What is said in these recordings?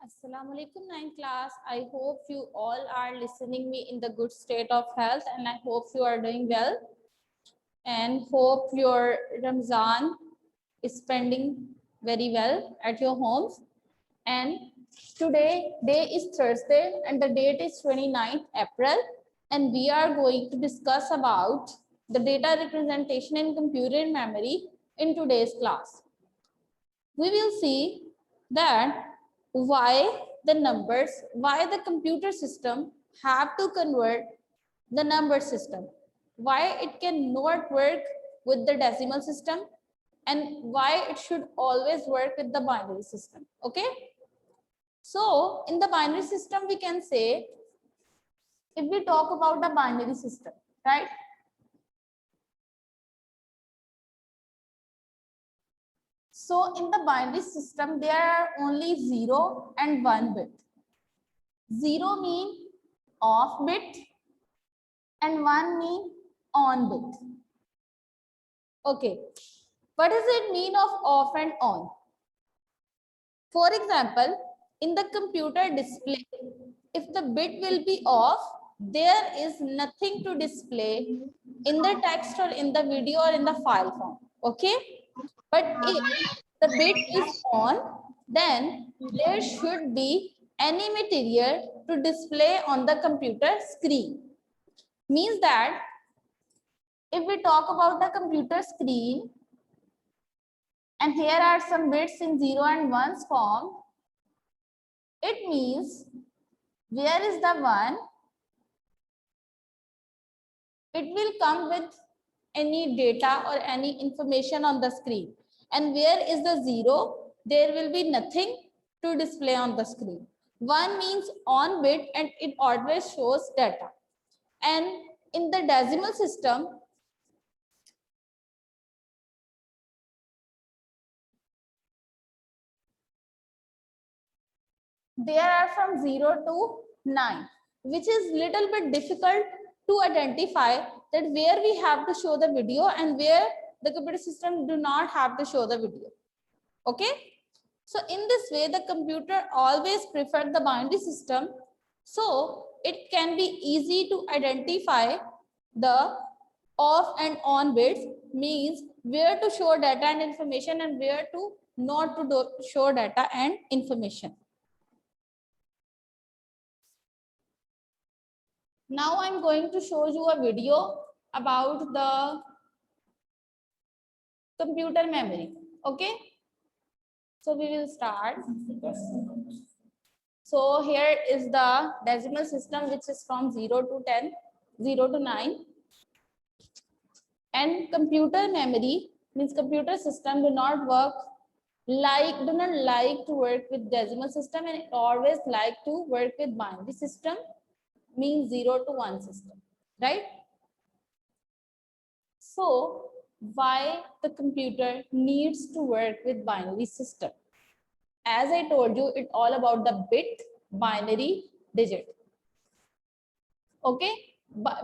Assalamu alaikum, 9th class. I hope you all are listening me in the good state of health, and I hope you are doing well and hope your Ramzan is spending very well at your homes. And today day is Thursday and the date is 29th April, and we are going to discuss about the data representation in computer memory in today's class. We will see that why the computer system have to convert the number system, why it cannot work with the decimal system, and why it should always work with the binary system. Okay, so in the binary system we can say, if we talk about the binary system, right? So in the binary system, there are only 0 and 1 bit. 0 mean off bit and 1 mean on bit. Okay, what does it mean of off and on? For example, in the computer display, if the bit will be off, there is nothing to display in the text or in the video or in the file form. Okay, but if the bit is on, then there should be any material to display on the computer screen. Means that if we talk about the computer screen, and here are some bits in 0 and 1's form, it means where is the 1? It will come with any data or any information on the screen. And where is the 0? There will be nothing to display on the screen. 1 means on bit and it always shows data. And in the decimal system, there are from 0 to 9, which is little bit difficult to identify that where we have to show the video and where the computer system do not have to show the video. Okay, so in this way the computer always preferred the binary system, so it can be easy to identify the off and on bits, means where to show data and information and where to not to show data and information. Now I'm going to show you a video about the computer memory. Okay, so we will start. So here is the decimal system, which is from 0 to 10, 0 to 9. And computer memory means computer system do not like to work with decimal system, and it always like to work with binary system, means 0 to 1 system, right? So why the computer needs to work with binary system? As I told you, it's all about the bit, binary, digit. Okay,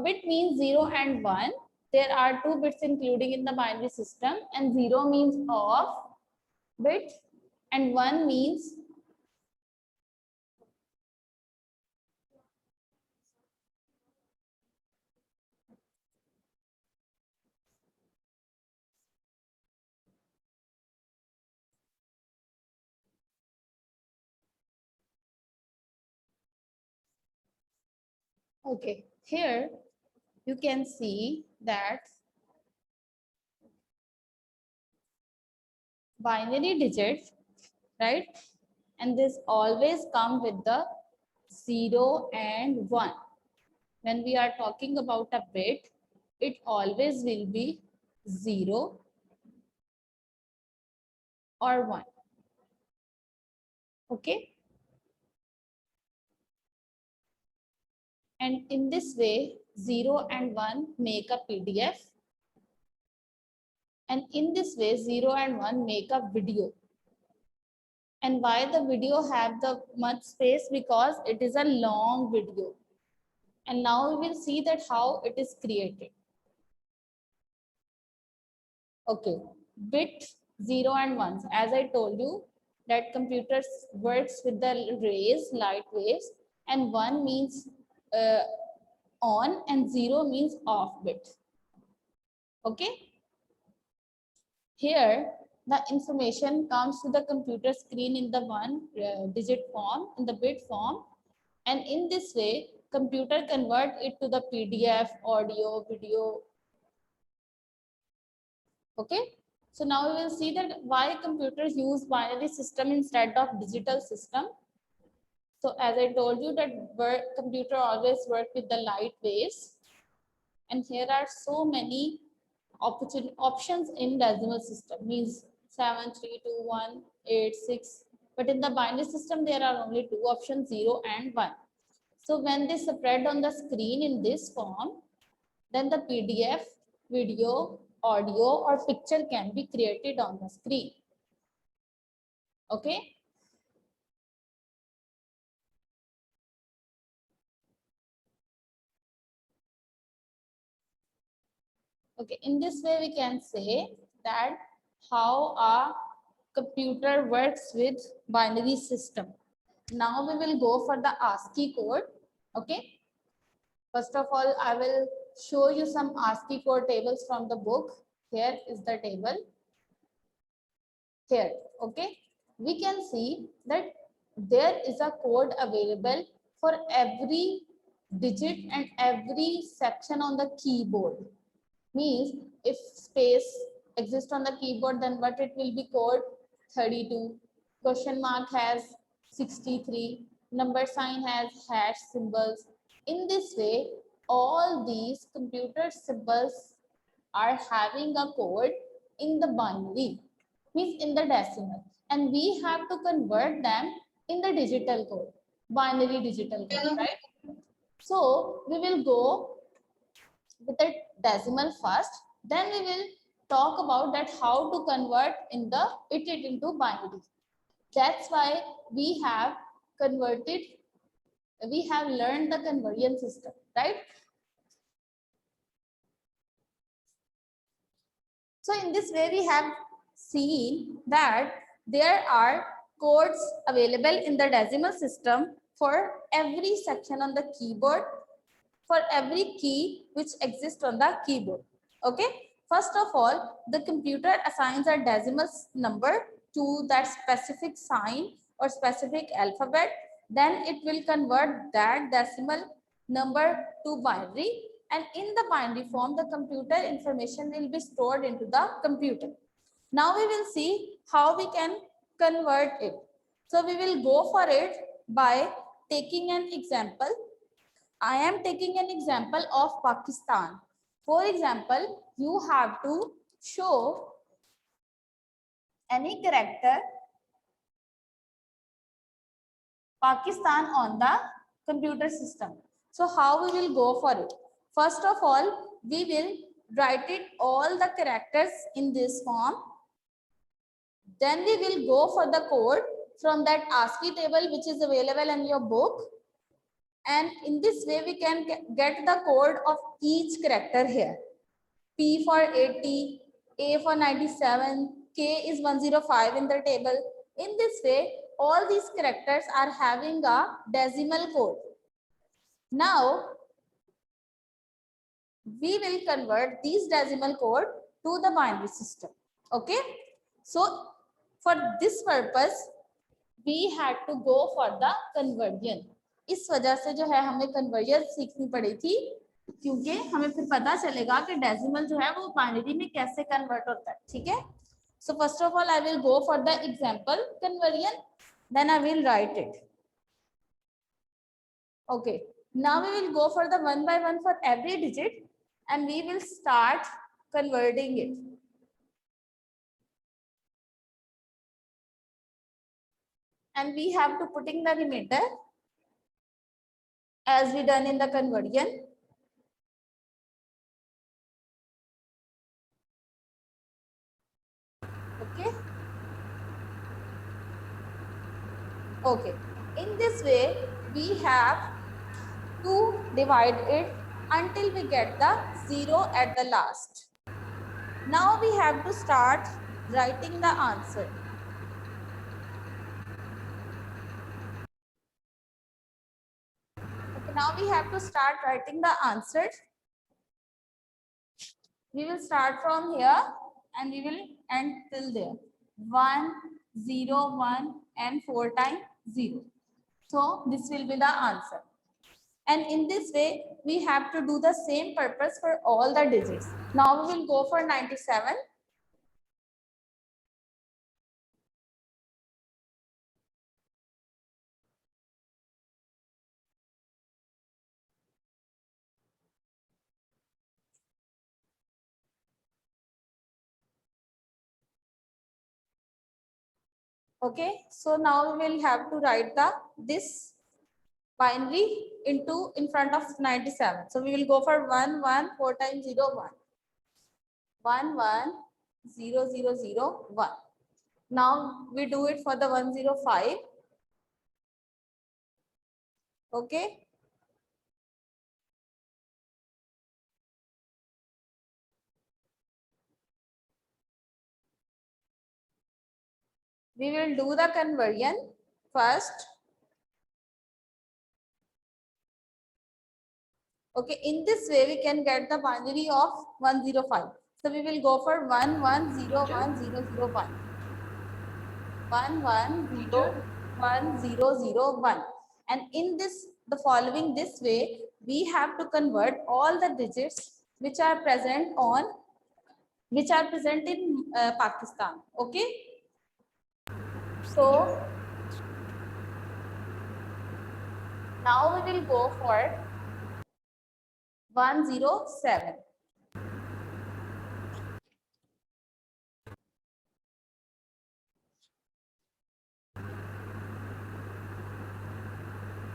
bit means 0 and 1. There are 2 bits including in the binary system, and 0 means off bit and 1 means okay. Here you can see that binary digits, right? And this always come with the 0 and 1. When we are talking about a bit, it always will be 0 or 1. Okay. And in this way, 0 and 1 make a PDF. And in this way, 0 and 1 make a video. And why the video have the much space? Because it is a long video. And now we will see that how it is created. Okay, bit 0 and 1. As I told you, that computers works with the rays, light waves, and 1 means on and 0 means off bit. Okay. Here, the information comes to the computer screen in the one digit form, in the bit form. And in this way, computer convert it to the PDF, audio, video. Okay. So now we will see that why computers use binary system instead of digital system. So as I told you that computer always work with the light waves. And here are so many options in decimal system, means 7, 3, 2, 1, 8, 6. But in the binary system, there are only 2 options, 0 and 1. So when they spread on the screen in this form, then the PDF, video, audio or picture can be created on the screen. Okay. Okay, in this way we can say that how a computer works with binary system. Now we will go for the ASCII code. Okay. First of all, I will show you some ASCII code tables from the book. Here is the table. Here, okay. We can see that there is a code available for every digit and every section on the keyboard. Means if space exists on the keyboard, then what it will be called 32. Question mark has 63. Number sign has hash symbols. In this way, all these computer symbols are having a code in the binary, means in the decimal, and we have to convert them in the digital code, binary digital code, right? So we will go with the decimal first, then we will talk about that how to convert it into binary. That's why we have learned the conversion system, right? So in this way we have seen that there are codes available in the decimal system for every section on the keyboard, for every key which exists on the keyboard. Okay. First of all, the computer assigns a decimal number to that specific sign or specific alphabet. Then it will convert that decimal number to binary. And in the binary form, the computer information will be stored into the computer. Now we will see how we can convert it. So we will go for it by taking an example. I am taking an example of Pakistan. For example, you have to show any character Pakistan on the computer system. So how we will go for it? First of all, we will write it all the characters in this form. Then we will go for the code from that ASCII table which is available in your book. And in this way, we can get the code of each character here. P for 80, A for 97, K is 105 in the table. In this way, all these characters are having a decimal code. Now, we will convert these decimal code to the binary system. Okay. So, for this purpose, we had to go for the conversion. इस वजह से जो है हमें conversion सीखनी पड़ी थी, क्योंकि हमें फिर पता चलेगा कि डेसिमल जो है वो बाइनरी में कैसे कन्वर्ट होता है. ठीक है. So first of all, I will go for the example conversion, then I will write it. Okay. Now we will go for the one by one for every digit and we will start converting it. And we have to put in the remainder as we done in the conversion. Okay. Okay. In this way, we have to divide it until we get the 0 at the last. Now we have to start writing the answer. Now we have to start writing the answers. We will start from here and we will end till there. 1, 0, 1 and 4 times 0. So this will be the answer. And in this way, we have to do the same purpose for all the digits. Now we will go for 97. Okay, so now we will have to write this binary in front of 97. So we will go for 1, 1, 4 times 0, 1. 1, 1, 0, 0, 0, 1. Now we do it for the 105. Okay. We will do the conversion first. Okay, in this way we can get the binary of 105. So we will go for 1, 1, 0, 1, 0, 0, 1. 1, 1, 0, 1, 0, 0, 1. And in the following this way, we have to convert all the digits which are present in Pakistan. Okay. So now we will go for 107.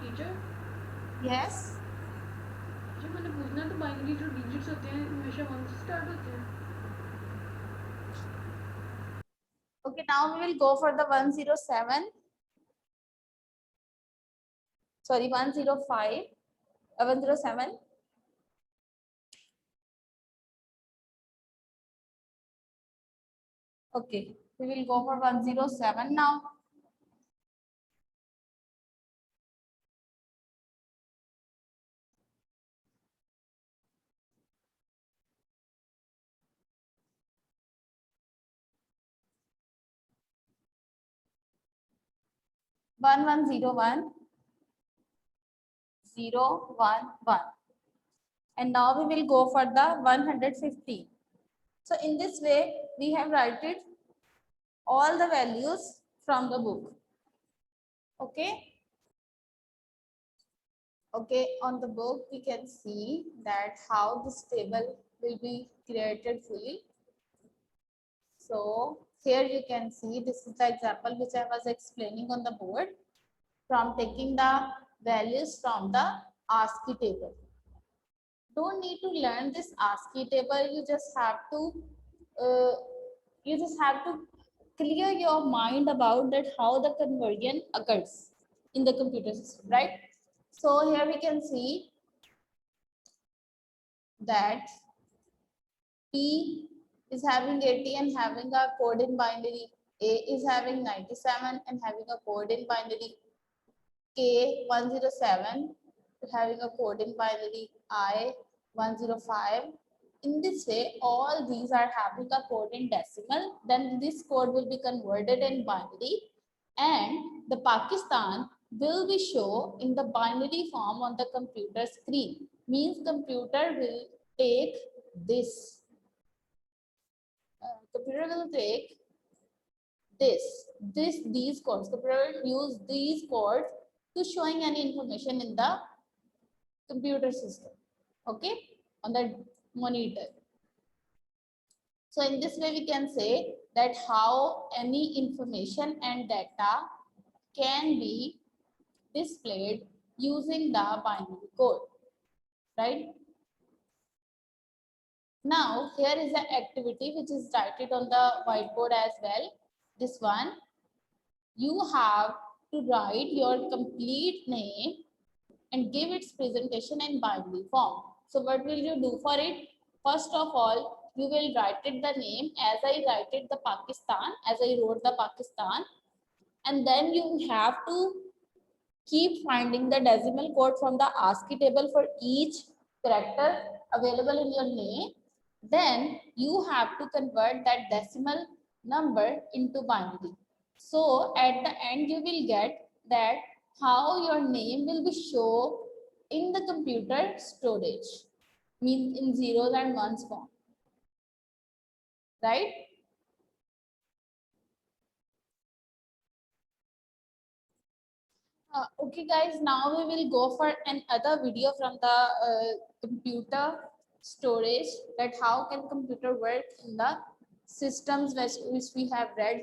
Teacher Yes. जो मैंने पूछना तो binary जो digits होते हैं हमेशा 1 से start होते हैं. Okay, now we will go for the 107. Sorry, 105. 107. Okay, we will go for 107 now. One, 101, 0, 1, 1. And now we will go for the 150. So in this way, we have written all the values from the book. Okay. Okay, on the book, we can see that how this table will be created fully. So here you can see this is the example which I was explaining on the board from taking the values from the ASCII table. Don't need to learn this ASCII table. You just have to clear your mind about that how the conversion occurs in the computer system, right? So here we can see that P is having 80 and having a code in binary. A is having 97 and having a code in binary. K 107 having a code in binary. I 105. In this way, all these are having a code in decimal. Then this code will be converted in binary, and the Pakistan will be shown in the binary form on the computer screen. Means computer will take this. Computer will take these codes. Computer will use these codes to showing any information in the computer system. Okay, on the monitor. So in this way, we can say that how any information and data can be displayed using the binary code, right? Now, here is an activity which is written on the whiteboard as well. This one, you have to write your complete name and give its presentation in binary form. So what will you do for it? First of all, you will write it the name as I write it the Pakistan, as I wrote the Pakistan. And then you have to keep finding the decimal code from the ASCII table for each character available in your name, then you have to convert that decimal number into binary. So at the end, you will get that how your name will be shown in the computer storage, means in zeros and ones form, right? Okay guys, now we will go for another video from the computer storage, that how can computer work in the systems which we have read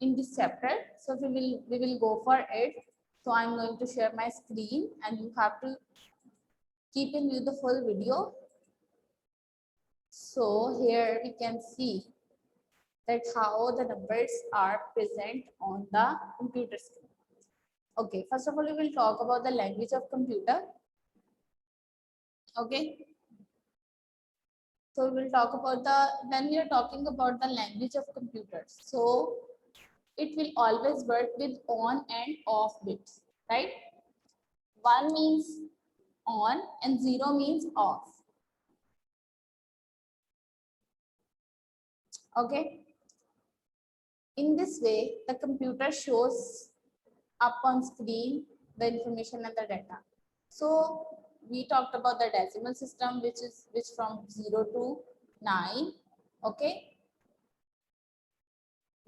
in this chapter. So we will go for it. So I'm going to share my screen and you have to keep in view the full video. So here we can see that how the numbers are present on the computer screen. Okay, first of all, we will talk about the language of computer. Okay. So we will talk about when we are talking about the language of computers. So it will always work with on and off bits, right? 1 means on and 0 means off. Okay. In this way, the computer shows up on screen the information and the data. So we talked about the decimal system, which from 0 to 9. Okay.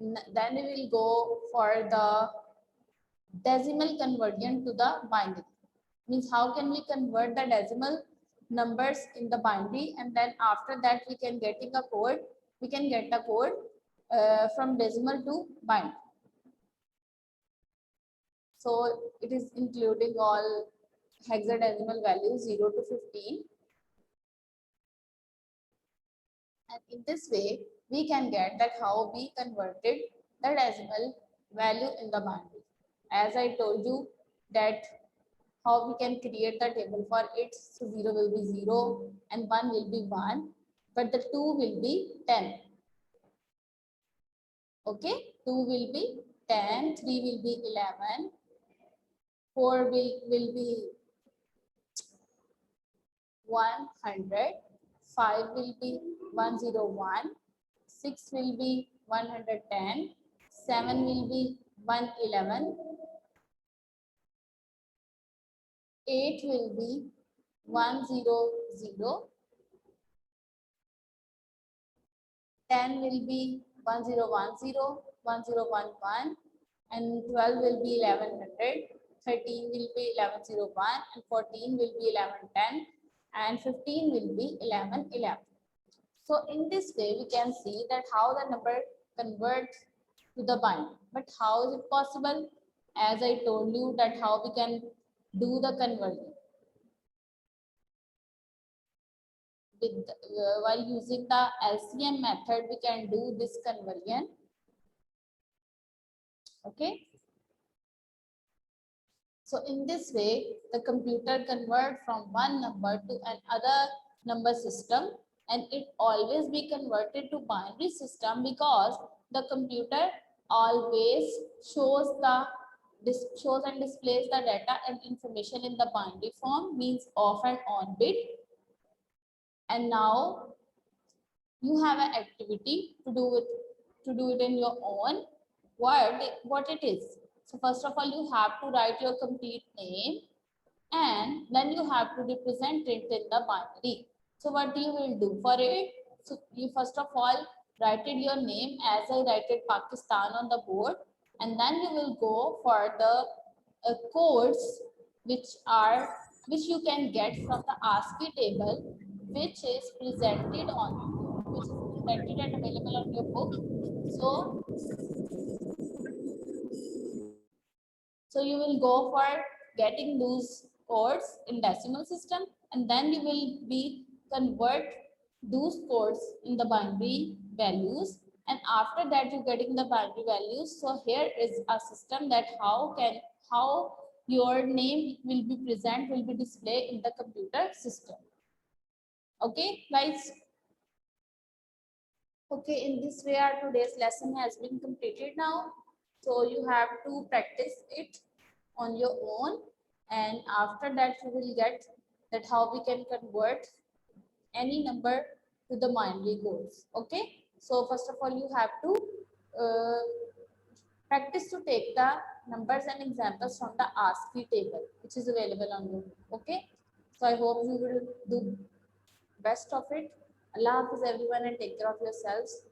Then we will go for the decimal conversion to the binary. Means how can we convert the decimal numbers in the binary, and then after that we can get a code. We can get a code from decimal to binary. So it is including all hexadecimal values 0 to 15. And in this way, we can get that how we converted the decimal value in the binary. As I told you that how we can create the table for it. So 0 will be 0 and 1 will be 1, but the 2 will be 10. Okay, 2 will be 10, 3 will be 11, 4 will be 100, 5 will be 101, 6 will be 110, 7 will be 111, 8 will be 100, 10 will be 1010, 1011, and 12 will be 1100, 13 will be 1101, and 14 will be 1110, and 15 will be 1111. So in this way, we can see that how the number converts to the binary. But how is it possible? As I told you that how we can do the conversion. While using the LCM method, we can do this conversion. Okay. So in this way, the computer convert from one number to another number system, and it always be converted to binary system because the computer always shows and displays the data and information in the binary form, means off and on bit. And now you have an activity to do it in your own. What it is? So first of all, you have to write your complete name, and then you have to represent it in the binary. So what you will do for it? So you first of all write it your name as I write it Pakistan on the board, and then you will go for the codes which you can get from the ASCII table, which is presented and available on your book. So you will go for getting those codes in decimal system, and then you will be convert those codes in the binary values, and after that you getting the binary values. So here is a system that how your name will be displayed in the computer system. Okay guys. Okay, in this way our today's lesson has been completed now. So you have to practice it on your own, and after that you will get that how we can convert any number to the binary codes. Okay, so first of all you have to uh, practice to take the numbers and examples from the ASCII table which is available on your book. Okay, so I hope you will do best of it. Allah Hafiz everyone, and take care of yourselves.